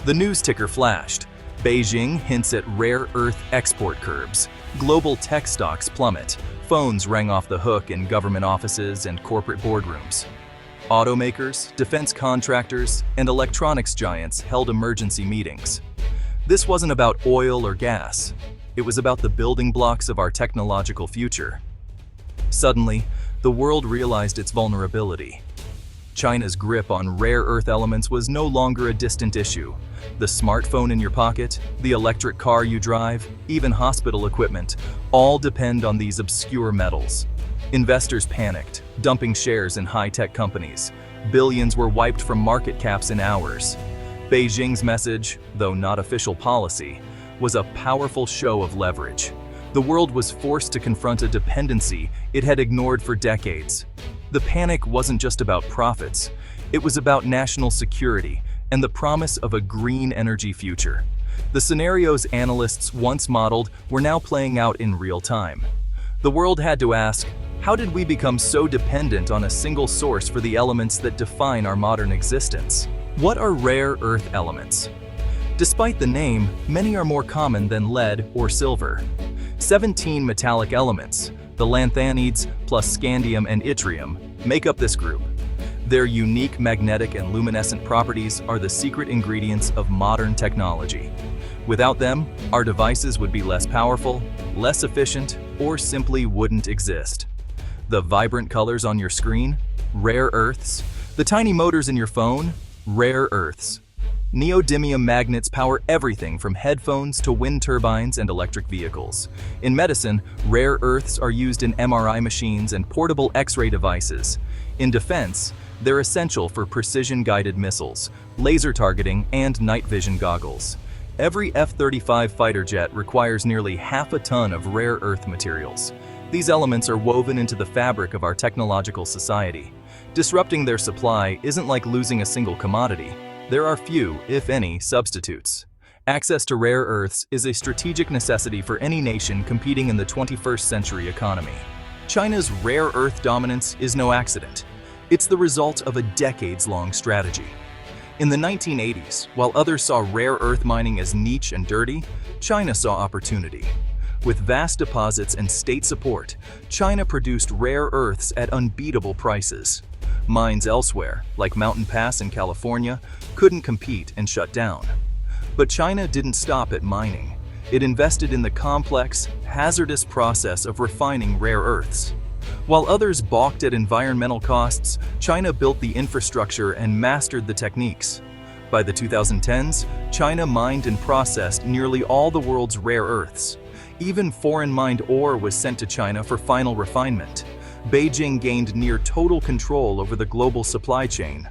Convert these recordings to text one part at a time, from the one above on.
The news ticker flashed. Beijing hints at rare earth export curbs. Global tech stocks plummet. Phones rang off the hook in government offices and corporate boardrooms. Automakers, defense contractors, and electronics giants held emergency meetings. This wasn't about oil or gas. It was about the building blocks of our technological future. Suddenly, the world realized its vulnerability. China's grip on rare earth elements was no longer a distant issue. The smartphone in your pocket, the electric car you drive, even hospital equipment, all depend on these obscure metals. Investors panicked, dumping shares in high-tech companies. Billions were wiped from market caps in hours. Beijing's message, though not official policy, was a powerful show of leverage. The world was forced to confront a dependency it had ignored for decades. The panic wasn't just about profits. It was about national security and the promise of a green energy future. The scenarios analysts once modeled were now playing out in real time. The world had to ask, how did we become so dependent on a single source for the elements that define our modern existence? What are rare earth elements? Despite the name, many are more common than lead or silver. 17 metallic elements, the lanthanides plus scandium and yttrium, make up this group. Their unique magnetic and luminescent properties are the secret ingredients of modern technology. Without them, our devices would be less powerful, less efficient, or simply wouldn't exist. The vibrant colors on your screen? Rare earths. The tiny motors in your phone? Rare earths. Neodymium magnets power everything from headphones to wind turbines and electric vehicles. In medicine, rare earths are used in MRI machines and portable X-ray devices. In defense, they're essential for precision-guided missiles, laser targeting, and night vision goggles. Every F-35 fighter jet requires nearly half a ton of rare earth materials. These elements are woven into the fabric of our technological society. Disrupting their supply isn't like losing a single commodity. There are few, if any, substitutes. Access to rare earths is a strategic necessity for any nation competing in the 21st century economy. China's rare earth dominance is no accident. It's the result of a decades-long strategy. In the 1980s, while others saw rare earth mining as niche and dirty, China saw opportunity. With vast deposits and state support, China produced rare earths at unbeatable prices. Mines elsewhere, like Mountain Pass in California, couldn't compete and shut down. But China didn't stop at mining. It invested in the complex, hazardous process of refining rare earths. While others balked at environmental costs, China built the infrastructure and mastered the techniques. By the 2010s, China mined and processed nearly all the world's rare earths. Even foreign mined ore was sent to China for final refinement. Beijing gained near total control over the global supply chain.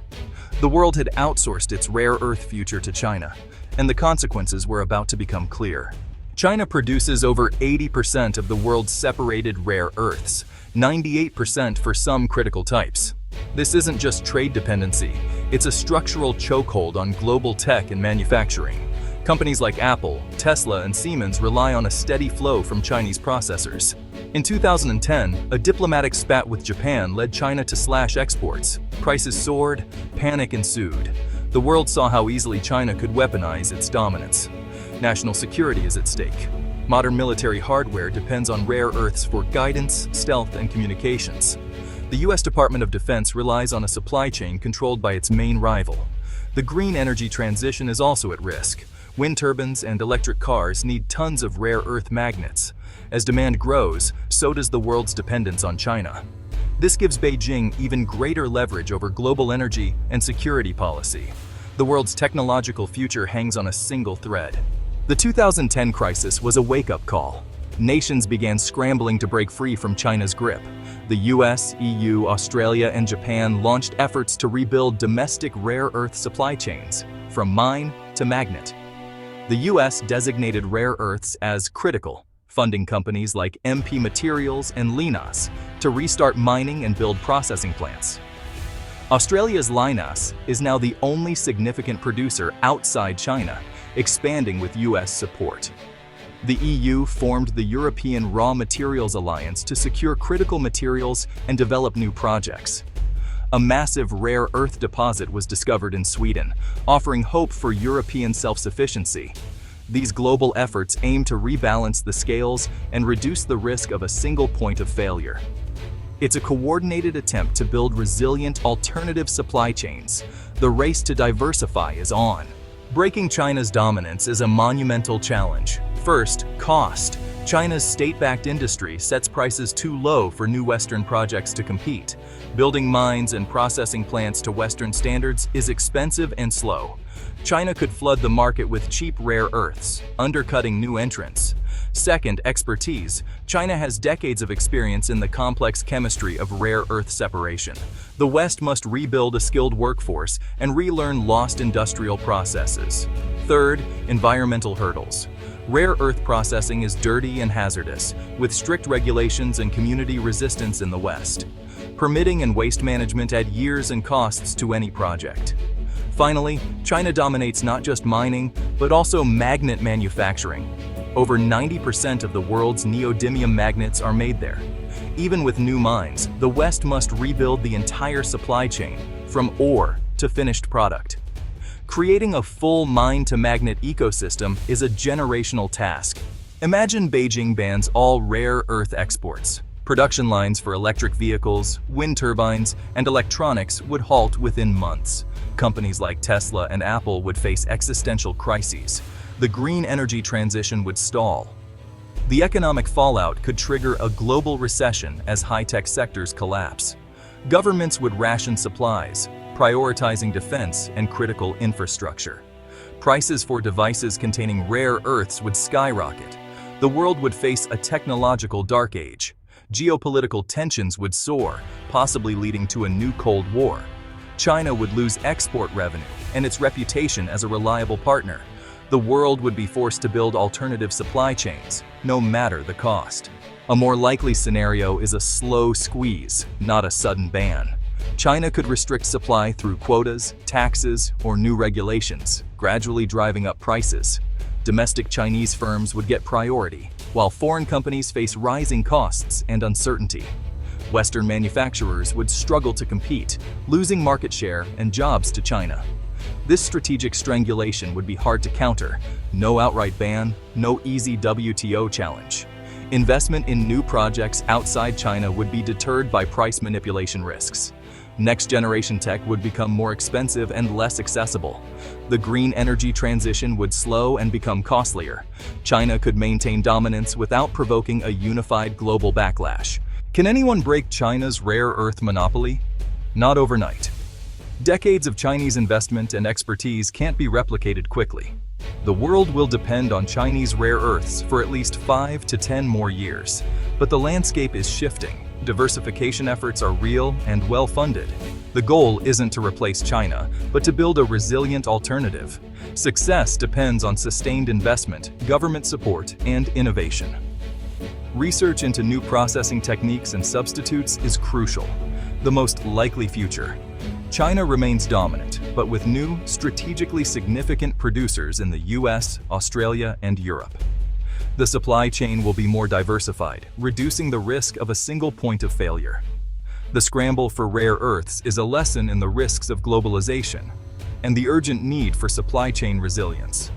The world had outsourced its rare earth future to China, and the consequences were about to become clear. China produces over 80% of the world's separated rare earths, 98% for some critical types. This isn't just trade dependency, it's a structural chokehold on global tech and manufacturing. Companies like Apple, Tesla, and Siemens rely on a steady flow from Chinese processors. In 2010, a diplomatic spat with Japan led China to slash exports. Prices soared, panic ensued. The world saw how easily China could weaponize its dominance. National security is at stake. Modern military hardware depends on rare earths for guidance, stealth, and communications. The US Department of Defense relies on a supply chain controlled by its main rival. The green energy transition is also at risk. Wind turbines and electric cars need tons of rare earth magnets. As demand grows, so does the world's dependence on China. This gives Beijing even greater leverage over global energy and security policy. The world's technological future hangs on a single thread. The 2010 crisis was a wake-up call. Nations began scrambling to break free from China's grip. The US, EU, Australia, and Japan launched efforts to rebuild domestic rare earth supply chains, from mine to magnet. The US designated rare earths as critical, funding companies like MP Materials and Lynas to restart mining and build processing plants. Australia's Lynas is now the only significant producer outside China, expanding with US support. The EU formed the European Raw Materials Alliance to secure critical materials and develop new projects. A massive rare earth deposit was discovered in Sweden, offering hope for European self-sufficiency. These global efforts aim to rebalance the scales and reduce the risk of a single point of failure. It's a coordinated attempt to build resilient alternative supply chains. The race to diversify is on. Breaking China's dominance is a monumental challenge. First, cost. China's state-backed industry sets prices too low for new Western projects to compete. Building mines and processing plants to Western standards is expensive and slow. China could flood the market with cheap rare earths, undercutting new entrants. Second, expertise. China has decades of experience in the complex chemistry of rare earth separation. The West must rebuild a skilled workforce and relearn lost industrial processes. Third, environmental hurdles. Rare earth processing is dirty and hazardous, with strict regulations and community resistance in the West. Permitting and waste management add years and costs to any project. Finally, China dominates not just mining, but also magnet manufacturing. Over 90% of the world's neodymium magnets are made there. Even with new mines, the West must rebuild the entire supply chain, from ore to finished product. Creating a full mine-to-magnet ecosystem is a generational task. Imagine Beijing bans all rare earth exports. Production lines for electric vehicles, wind turbines, and electronics would halt within months. Companies like Tesla and Apple would face existential crises. The green energy transition would stall. The economic fallout could trigger a global recession as high-tech sectors collapse. Governments would ration supplies, prioritizing defense and critical infrastructure. Prices for devices containing rare earths would skyrocket. The world would face a technological dark age. Geopolitical tensions would soar, possibly leading to a new Cold War. China would lose export revenue and its reputation as a reliable partner. The world would be forced to build alternative supply chains, no matter the cost. A more likely scenario is a slow squeeze, not a sudden ban. China could restrict supply through quotas, taxes, or new regulations, gradually driving up prices. Domestic Chinese firms would get priority, while foreign companies face rising costs and uncertainty. Western manufacturers would struggle to compete, losing market share and jobs to China. This strategic strangulation would be hard to counter. No outright ban, no easy WTO challenge. Investment in new projects outside China would be deterred by price manipulation risks. Next-generation tech would become more expensive and less accessible. The green energy transition would slow and become costlier. China could maintain dominance without provoking a unified global backlash. Can anyone break China's rare earth monopoly? Not overnight. Decades of Chinese investment and expertise can't be replicated quickly. The world will depend on Chinese rare earths for at least 5 to 10 more years. But the landscape is shifting. Diversification efforts are real and well-funded. The goal isn't to replace China, but to build a resilient alternative. Success depends on sustained investment, government support, and innovation. Research into new processing techniques and substitutes is crucial. The most likely future. China remains dominant, but with new, strategically significant producers in the US, Australia, and Europe. The supply chain will be more diversified, reducing the risk of a single point of failure. The scramble for rare earths is a lesson in the risks of globalization and the urgent need for supply chain resilience.